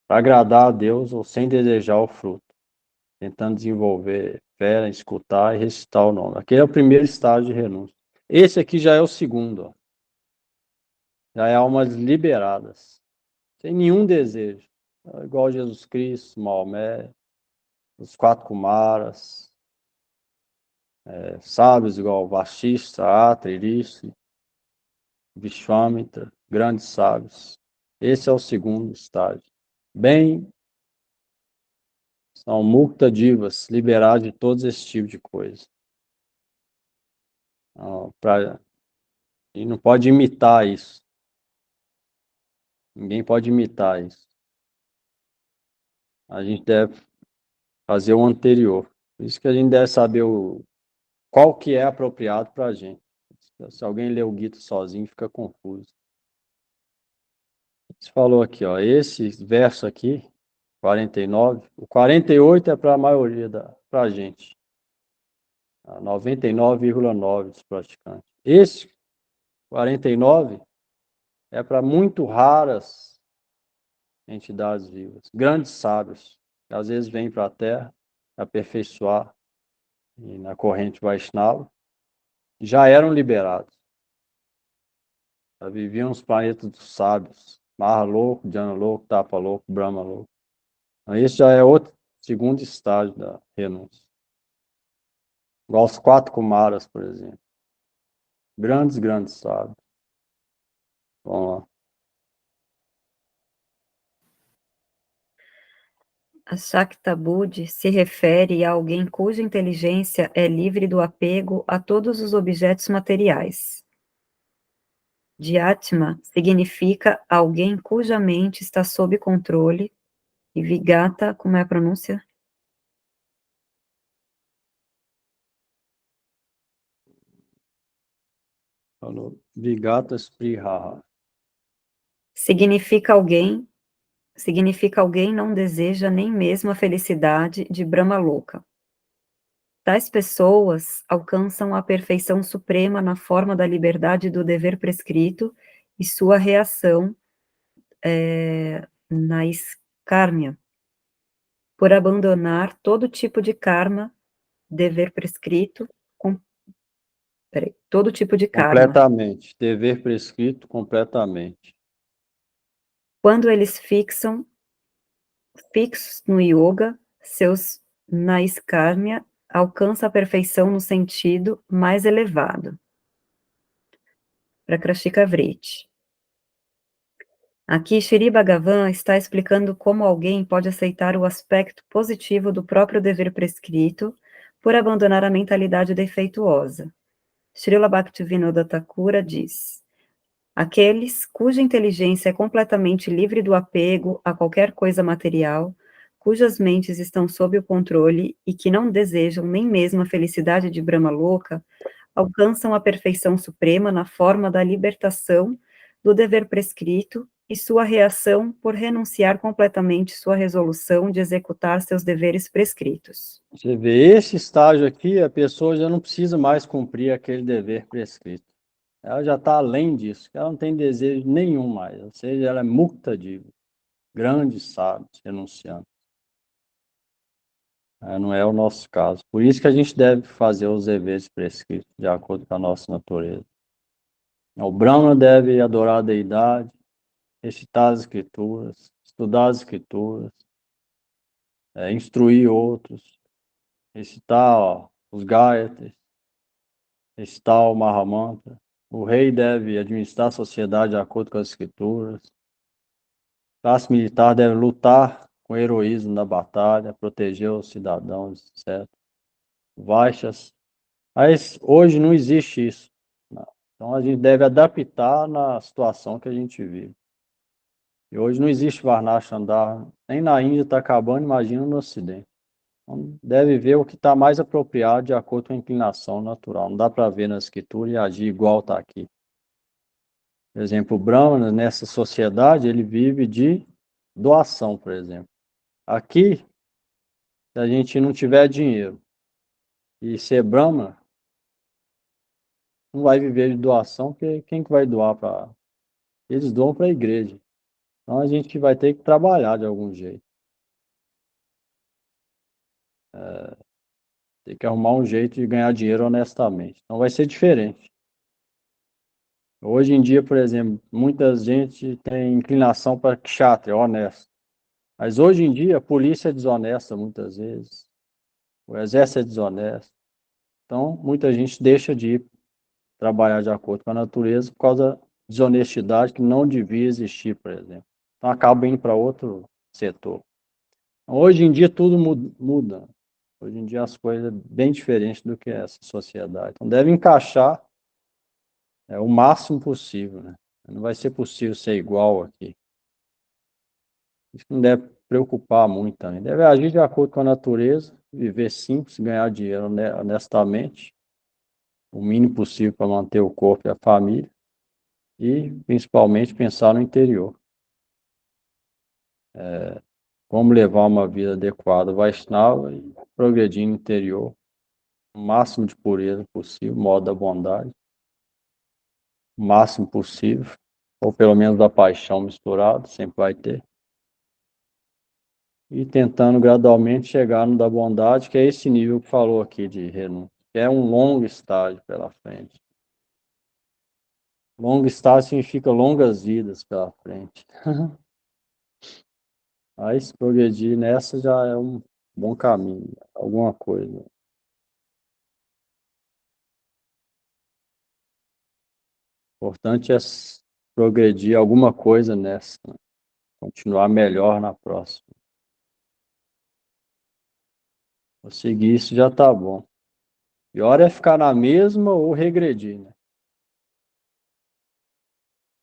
para agradar a Deus ou sem desejar o fruto, tentando desenvolver fé, escutar e recitar o nome. Aquele é o primeiro estágio de renúncia. Esse aqui já é o segundo, ó. Já é almas liberadas, sem nenhum desejo, igual Jesus Cristo, Maomé, os quatro Kumaras, sábios igual Vashishta, Atri, Rishi, Vishwamitra, grandes sábios. Esse é o segundo estágio. São mukta divas, liberados de todos esses tipos de coisa. E não pode imitar isso. Ninguém pode imitar isso. A gente deve fazer o anterior. Por isso que a gente deve saber qual que é apropriado para a gente. Se alguém lê o Gita sozinho, fica confuso. Você falou aqui, ó, esse verso aqui, 49, o 48 é para a maioria para a gente. 99,9% dos praticantes. Esse 49 é para muito raras entidades vivas, grandes sábios, que às vezes vêm para a Terra aperfeiçoar e na corrente Vaishnava, já eram liberados. Já viviam nos planetas dos sábios, Mahalok, Janalok, Tapalok, Brahmalok. Então, esse já é outro segundo estágio da renúncia. Igual os quatro Kumaras, por exemplo. Grandes sábios. Vamos lá. A Shakta Buddhi se refere a alguém cuja inteligência é livre do apego a todos os objetos materiais. Dhyatma significa alguém cuja mente está sob controle, e Vigata, como é a pronúncia? Falou. Vigata Sprihaha. Significa alguém não deseja nem mesmo a felicidade de Brahmaloka. Tais pessoas alcançam a perfeição suprema na forma da liberdade do dever prescrito e sua reação na escárnia, por abandonar todo tipo de karma, dever prescrito, todo tipo de karma, Completamente. Dever prescrito completamente. quando eles fixos no yoga, seus naiskarmya alcança a perfeição no sentido mais elevado. Prakrashika Vritti. Aqui, Shri Bhagavan está explicando como alguém pode aceitar o aspecto positivo do próprio dever prescrito por abandonar a mentalidade defeituosa. Srila Bhaktivinoda Thakura diz: aqueles cuja inteligência é completamente livre do apego a qualquer coisa material, cujas mentes estão sob o controle e que não desejam nem mesmo a felicidade de Brahma Loka, alcançam a perfeição suprema na forma da libertação do dever prescrito e sua reação por renunciar completamente sua resolução de executar seus deveres prescritos. Você vê, esse estágio aqui, a pessoa já não precisa mais cumprir aquele dever prescrito. Ela já está além disso, ela não tem desejo nenhum mais, ou seja, ela é mukta de grandes sábios, renunciando. Não é o nosso caso. Por isso que a gente deve fazer os deveres prescritos, de acordo com a nossa natureza. O Brahma deve adorar a deidade, recitar as escrituras, estudar as escrituras, instruir outros, recitar os Gayatris, recitar o Mahamantra. O rei deve administrar a sociedade de acordo com as escrituras. A classe militar deve lutar com heroísmo na batalha, proteger os cidadãos, etc. Vaixas. Mas hoje não existe isso. Então a gente deve adaptar na situação que a gente vive. E hoje não existe Varnashram, nem na Índia está acabando, imagina no Ocidente. Então, deve ver o que está mais apropriado de acordo com a inclinação natural. Não dá para ver na escritura e agir igual está aqui. Por exemplo, o Brahmana, nessa sociedade, ele vive de doação, por exemplo. Aqui, se a gente não tiver dinheiro e ser Brahmana, não vai viver de doação, porque quem que vai doar para... Eles doam para a igreja. Então a gente vai ter que trabalhar de algum jeito. Tem que arrumar um jeito de ganhar dinheiro honestamente. Então vai ser diferente. Hoje em dia, por exemplo, muita gente tem inclinação para kshatriya, honesto. Mas hoje em dia a polícia é desonesta muitas vezes. O exército é desonesto. Então, muita gente deixa de ir trabalhar de acordo com a natureza por causa da desonestidade que não devia existir, por exemplo. Então, acaba indo para outro setor. Hoje em dia, tudo muda. Hoje em dia, as coisas bem diferentes do que essa sociedade. Então, deve encaixar o máximo possível, né? Não vai ser possível ser igual aqui. Isso não deve preocupar muito também. Deve agir de acordo com a natureza, viver simples, ganhar dinheiro honestamente, o mínimo possível para manter o corpo e a família, e principalmente pensar no interior. Como levar uma vida adequada, Vaishnava, e progredir no interior, o máximo de pureza possível, modo da bondade, o máximo possível, ou pelo menos da paixão misturada, sempre vai ter. E tentando gradualmente chegar no da bondade, que é esse nível que falou aqui de renúncia, que é um longo estágio pela frente. Longo estágio significa longas vidas pela frente. Aí se progredir nessa já é um bom caminho, alguma coisa. O importante é progredir alguma coisa nessa, né? Continuar melhor na próxima. Vou seguir isso já tá bom. Pior é ficar na mesma ou regredir, né?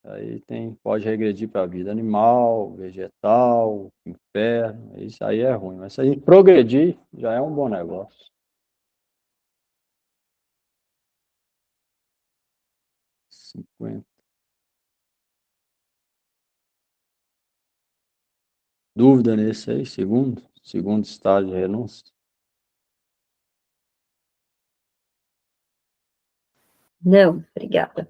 Aí pode regredir para a vida animal, vegetal, inferno, isso aí é ruim. Mas se a gente progredir, já é um bom negócio. 50. Dúvida nesse aí, segundo estágio de renúncia? Não, obrigada.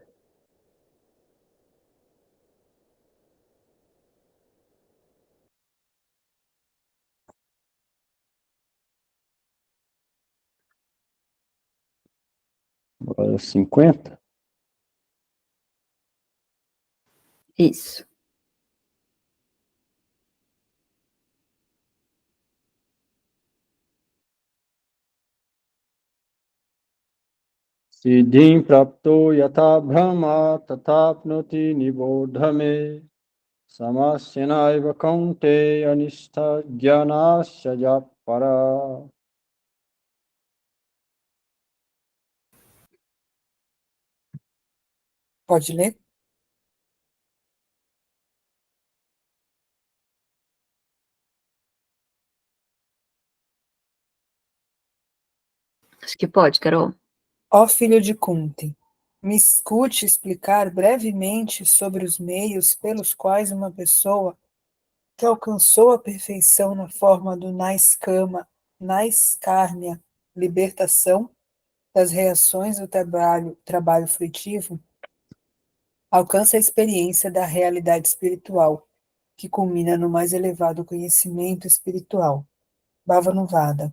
50? Isso. Siddhim prapto yatha brahma tathapnoti nibodhame samasyana kaunte anistha jnanasya japara. Pode ler? Acho que pode, Carol. Ó filho de Kunti, me escute explicar brevemente sobre os meios pelos quais uma pessoa que alcançou a perfeição na forma do Naiskama, Naiskarmya, libertação das reações do trabalho frutivo, alcança a experiência da realidade espiritual, que culmina no mais elevado conhecimento espiritual, Bhavanuvada.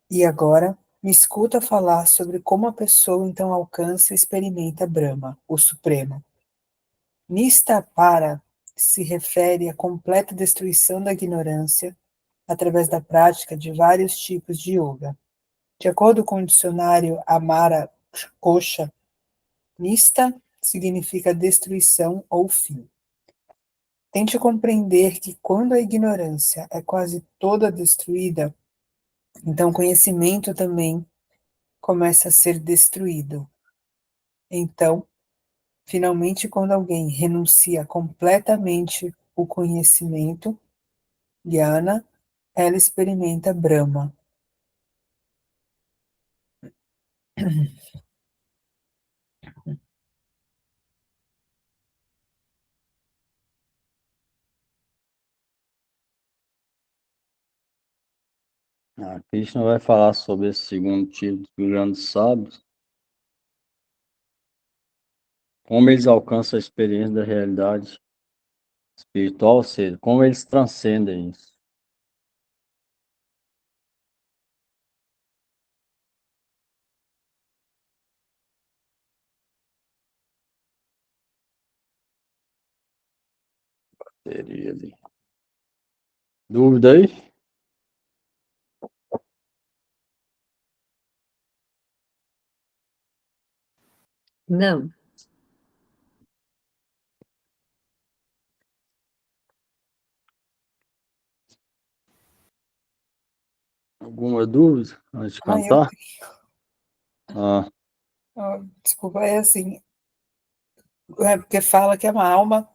E agora, me escuta falar sobre como a pessoa então alcança e experimenta Brahma, o Supremo. Nistapara se refere à completa destruição da ignorância através da prática de vários tipos de yoga. De acordo com o dicionário Amara Kosha, Nista significa destruição ou fim. Tente compreender que quando a ignorância é quase toda destruída, então o conhecimento também começa a ser destruído. Então, finalmente, quando alguém renuncia completamente o conhecimento, Jnana, ela experimenta Brahma. Krishna vai falar sobre esse segundo tipo dos grandes sábios, como eles alcançam a experiência da realidade espiritual, ou seja, como eles transcendem isso. Seria ali. Dúvida aí? Não. Alguma dúvida antes de Ah, eu cantar? Ah, desculpa, é assim, porque fala que é uma alma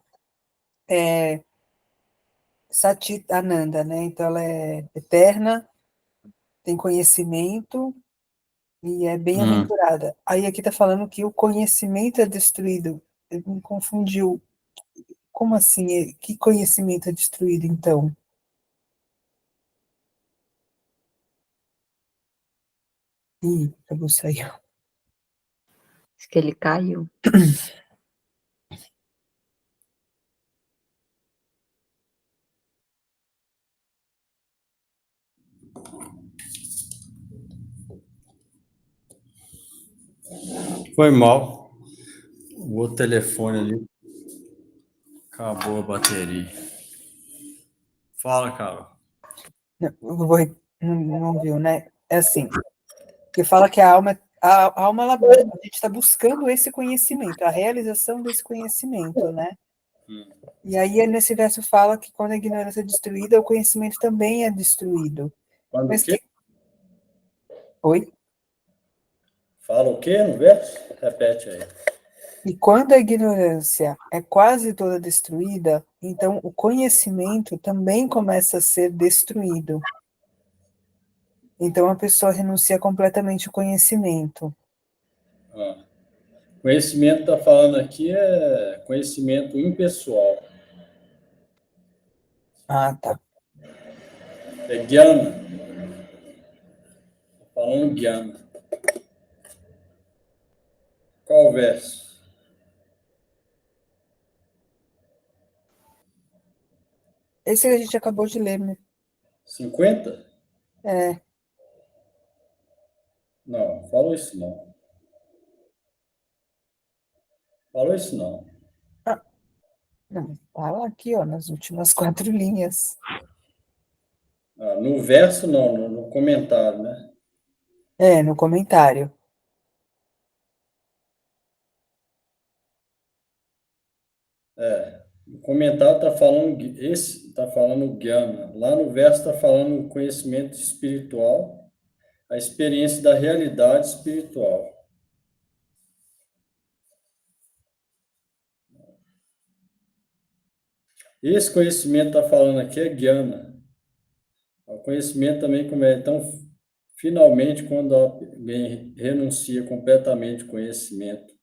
Satit Ananda, né? Então ela é eterna, tem conhecimento e é hum. bem-aventurada. Aí aqui está falando que o conhecimento é destruído. Ele me confundiu. Como assim? Que conhecimento é destruído, então? Ih, acabou saiu. Acho que ele caiu. Foi mal. O outro telefone ali acabou a bateria. Fala, Carol. Não viu, né? É assim, que fala que a alma a gente está buscando esse conhecimento, a realização desse conhecimento, né? E aí, nesse verso, fala que quando a ignorância é destruída, o conhecimento também é destruído. Quando o Mas quê? que. Oi? Fala o quê no verso? Repete aí. E quando a ignorância é quase toda destruída, então o conhecimento também começa a ser destruído. Então a pessoa renuncia completamente ao conhecimento. Ah. Conhecimento está falando aqui é conhecimento impessoal. Ah, tá. É Gyana. Está falando Gyana. Qual o verso? Esse que a gente acabou de ler, né? 50? É, Não, fala isso não. Falou isso não. Ah, não, fala aqui, ó, nas últimas 4 linhas. No verso não, no comentário, né? No comentário. O comentário está falando, esse está falando Gyana. Lá no verso está falando conhecimento espiritual, a experiência da realidade espiritual. Esse conhecimento está falando aqui é Gyana. O conhecimento também como é. Então, finalmente, quando alguém renuncia completamente ao conhecimento,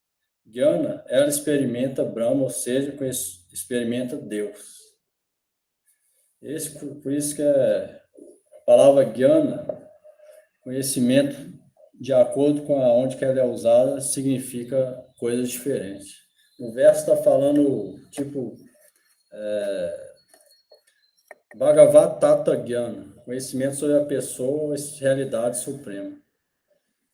Gyana, ela experimenta Brahma, ou seja, experimenta Deus. Por isso que a palavra Gyana, conhecimento, de acordo com onde que ela é usada, significa coisas diferentes. O verso está falando, tipo, Bhagavat Tata Gyana, conhecimento sobre a pessoa, realidade suprema.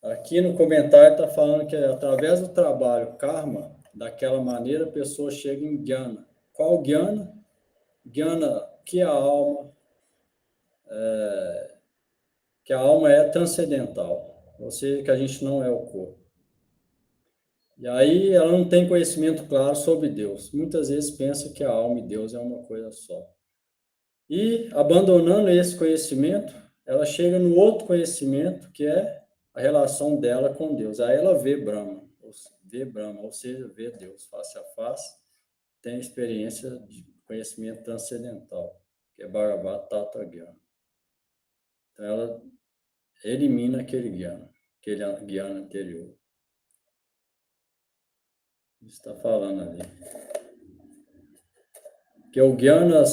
Aqui no comentário está falando que através do trabalho karma, daquela maneira a pessoa chega em Gyana. Qual Gyana? Gyana, que a alma é transcendental, ou seja, que a gente não é o corpo. E aí ela não tem conhecimento claro sobre Deus. Muitas vezes pensa que a alma e Deus é uma coisa só. E, abandonando esse conhecimento, ela chega no outro conhecimento, que é a relação dela com Deus. Aí ela vê Brahma, ou seja, vê Deus face a face, tem experiência de conhecimento transcendental, que é Bhagavat Tata Gyana. Então ela elimina aquele Gyana anterior. Está falando ali. Que o Gyana,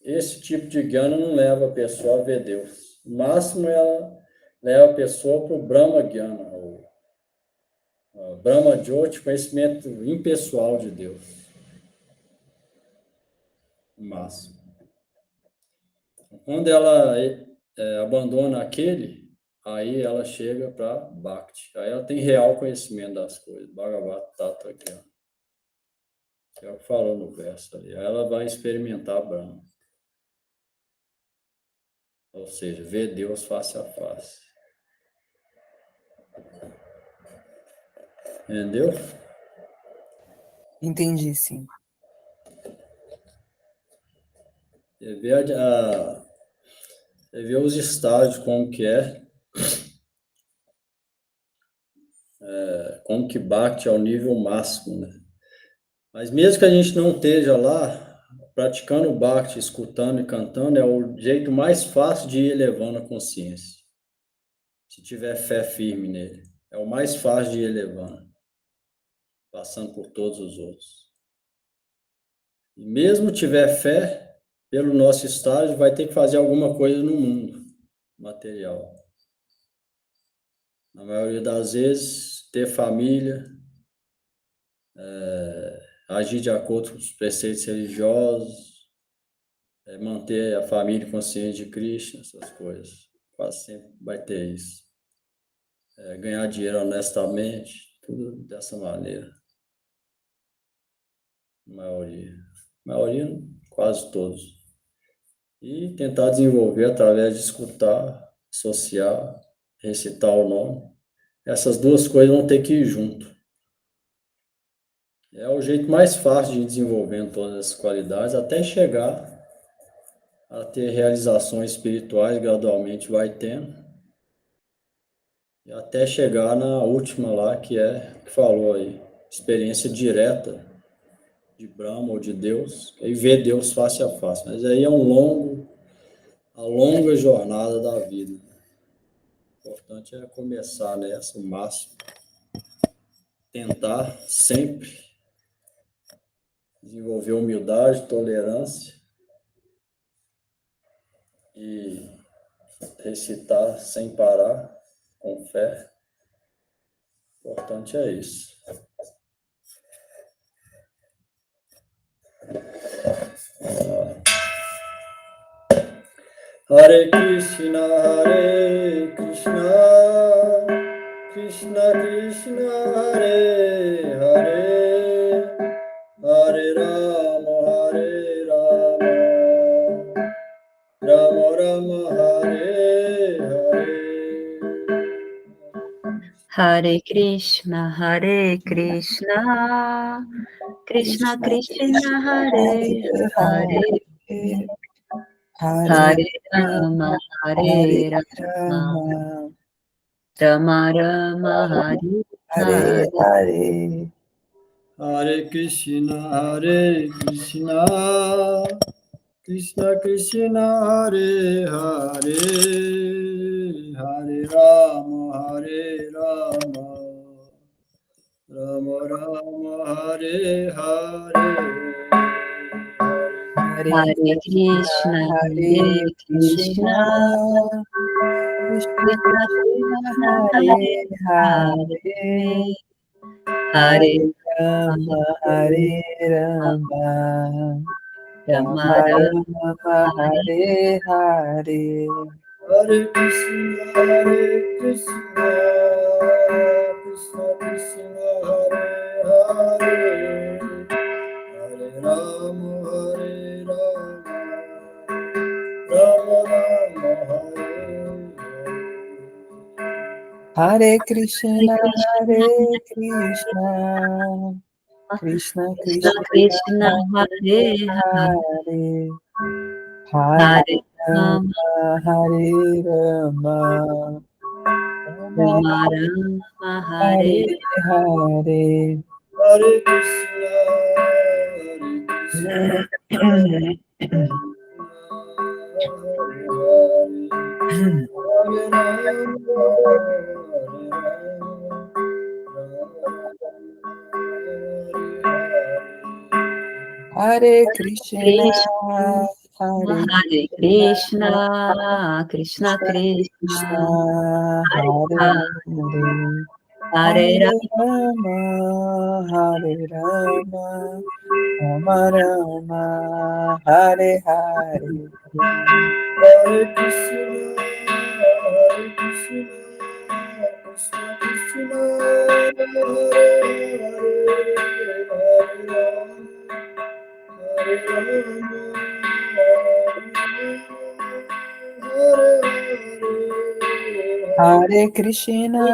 esse tipo de Gyana não leva a pessoa a ver Deus. O máximo ela leva a pessoa para o Brahma Gyana, ou Brahma Jyoti, conhecimento impessoal de Deus. O máximo. Quando ela abandona aquele, aí ela chega para Bhakti. Aí ela tem real conhecimento das coisas. Bhagavat Tata Gyana. Que é o que falou no verso ali. Aí ela vai experimentar Brahma. Ou seja, ver Deus face a face. Entendeu? Entendi, sim. Você vê os estágios, como que como que bate ao nível máximo, né? Mas mesmo que a gente não esteja lá, praticando o Bhakti, escutando e cantando, é o jeito mais fácil de ir elevando a consciência. Se tiver fé firme nele. É o mais fácil de ir elevando, passando por todos os outros. E mesmo tiver fé, pelo nosso estágio, vai ter que fazer alguma coisa no mundo material. Na maioria das vezes, ter família, agir de acordo com os preceitos religiosos, manter a família consciente de Krishna, essas coisas. Quase sempre vai ter isso. Ganhar dinheiro honestamente, tudo dessa maneira. A maioria, quase todos. E tentar desenvolver através de escutar, associar, recitar o nome. Essas duas coisas vão ter que ir junto. É o jeito mais fácil de ir desenvolvendo todas essas qualidades, até chegar a ter realizações espirituais, gradualmente vai tendo, e até chegar na última lá, que falou aí, experiência direta de Brahma ou de Deus, e ver Deus face a face. Mas aí é a longa jornada da vida. O importante é começar nessa, o máximo. Tentar sempre desenvolver humildade, tolerância e recitar sem parar, com fé. O importante é isso. Hare Krishna, Krishna Krishna, Hare Hare. Hare Krishna, Krishna Krishna, Hare Hare, Hare Rama, Hare Rama, Rama Rama, Hare Hare Hare. Hare. Hare Krishna, Krishna Krishna, Hare Hare, Hare Rama, Hare Rama, Rama Rama, Hare Hare. Hare Krishna, Hare Krishna, Krishna Krishna, Hare Hare, Hare Rama, Hare Rama, Rama Rama Rama, Rama, Hare Hare. Hare Krishna, Krishna Krishna, Hare Hare, Hare Rama, Hare Rama, Rama Rama, Hare Hare. Hare Krishna, Hare Krishna, Krishna Krishna Krishna, Krishna, Hare Hare, Hare Hare Rama, Rama, Hare Rama, Rama Rama Rama, Hare Hare Hare. Hare Krishna, Hare Krishna, Hare Hare Krishna, Krishna Krishna, Krishna, Hare Hare Hare, Hare, Hare Hare Rama, Rama, Hare Rama, Rama Rama, Hare Hare. Hare Krishna, Hare Krishna, Krishna Krishna, Hare Hare, Hare Rama, Hare Krishna,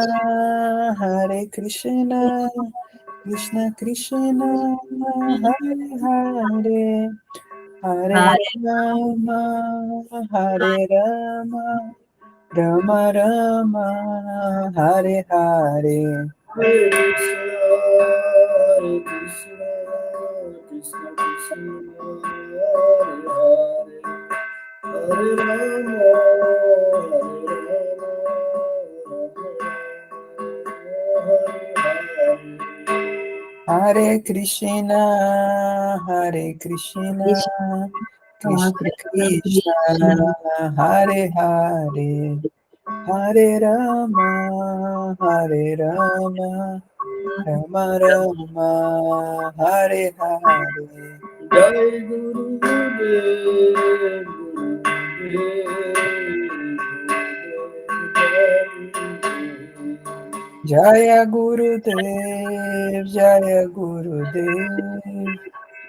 Hare Krishna, Krishna Krishna, Hare Hare, Hare Rama, Hare Rama, Rama Rama, Hare Hare. Hare Krishna, Hare Krishna, Krishna Krishna, Hare Hare, Hare Rama, Hare Krishna, Hare Krishna, Krishna Krishna, Hare Hare, Hare Rama, Hare Rama, Rama Rama, Hare Hare. Jai Guru Dev, Jaya Gurudev, Jaya Gurudev,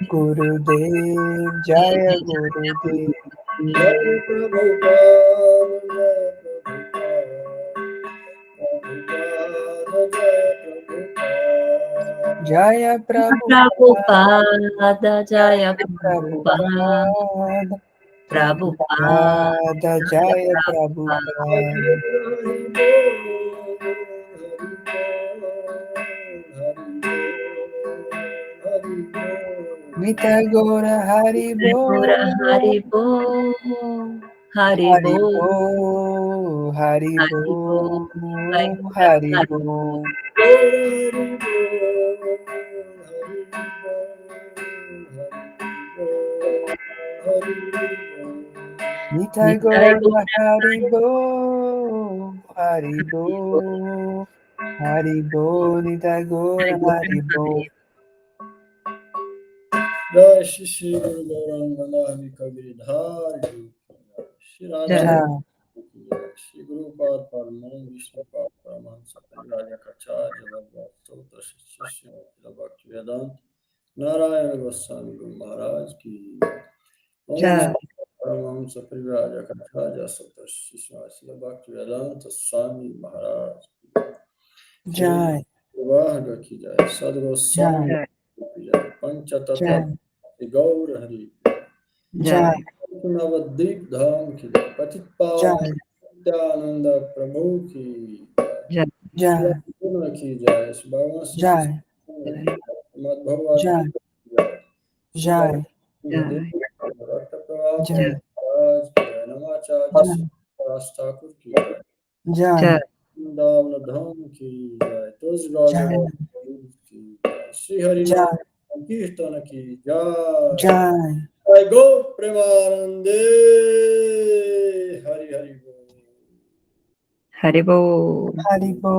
Gurudev, Jaya Gurudev. Jai Prabhupada, Jai Prabhupada, Jaya Prabhupada, Jaya Prabhupada, Prabhupada, Prabhupada, Jaya Prabhupada. Mitagora Haribo, Haribo, Haribo, Haribo, Haribo, Haribo, Haribo. Mitagora Haribo, Haribo, Haribo, Mitagora Haribo. Jai Shri Guru Gauranga Lavika Giridhari, Shri Radha Shri Guru Pad Paraman Vishnu Pad Paraman Saparivaja Kacharya Vajra Sotra Shishya Bhakti Vedanta Narayana Goswami Guru Maharaj Ki Om Paraman Saparivaja Kacharya Sotra Shishya Bhakti Vedanta Swami Maharaj. Jai, Varga ki jai, Sadguru Swami ki jai, Panchatattva Gaur Hari, Jai, Navadvip Dham ki jai, Patit Pavan Nityananda Prabhu ki jai, Jai, Purna ki jai, Bhagavan Shri Jai, Krishna, Madhava Jai, ki jai, Jai, Dev Bhakta Prabhu Jai, Maharaj ki jai, Namacharya Ras Thakur ki jai, Jai, Vrindavan धाम की जय, तुलसीदास Jai, की जय, श्री हरि Jai, नाम कीर्तन की जय, Jai, जय गौ प्रेमानंदे, हरि हरि बोल। Haribol. Haribo.